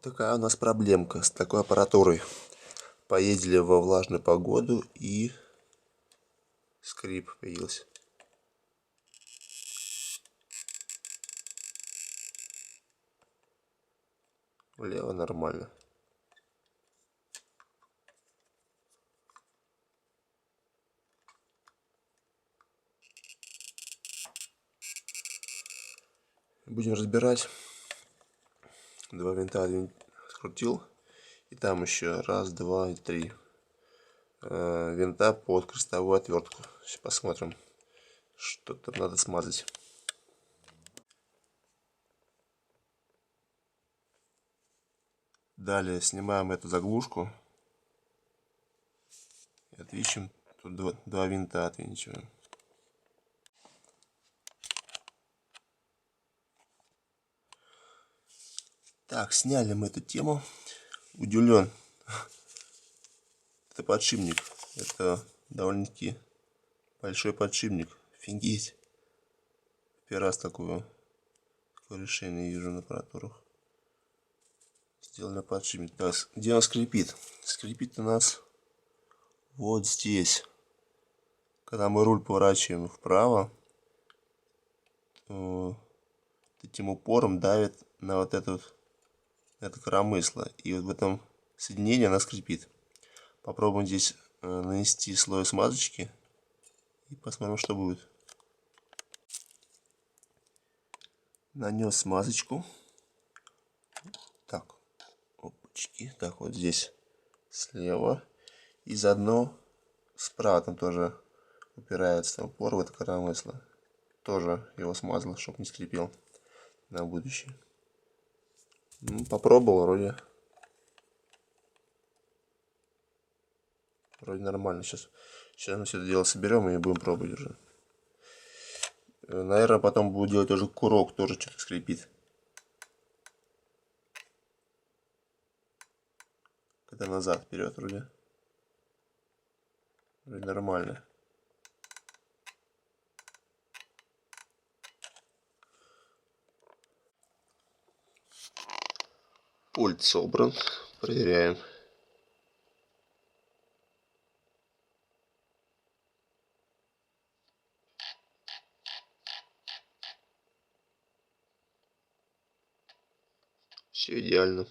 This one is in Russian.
Такая у нас проблемка с такой аппаратурой. Поездили во влажную погоду и скрип появился. Влево нормально. Будем разбирать. Два винта скрутил. И там еще раз, два и три винта под крестовую отвертку. Сейчас посмотрим, что там надо смазать. Далее снимаем эту заглушку. И отвинчиваем. Тут два винта отвинчиваем. Так, сняли мы эту тему. Удивлен. Это подшипник. Это довольно-таки большой подшипник. Офигеть. Первый раз такое решение вижу на аппаратурах. Сделали подшипник. Так, где он скрипит? Скрипит у нас вот здесь. Когда мы руль поворачиваем вправо, этим упором давит на вот это коромысло. И вот в этом соединении она скрипит. Попробуем здесь нанести слой смазочки и посмотрим, что будет. Нанес смазочку. Так, опачки. Так, вот здесь слева. И заодно справа там тоже упирается там упор в это коромысло. Тоже его смазал, чтобы не скрипел на будущее. Ну, попробовал, вроде нормально. Сейчас мы все это дело соберем и будем пробовать уже. Наверное, потом буду делать тоже курок, тоже что-то скрипит. Когда назад, вперед вроде нормально. Пульт собран. Проверяем. Все идеально.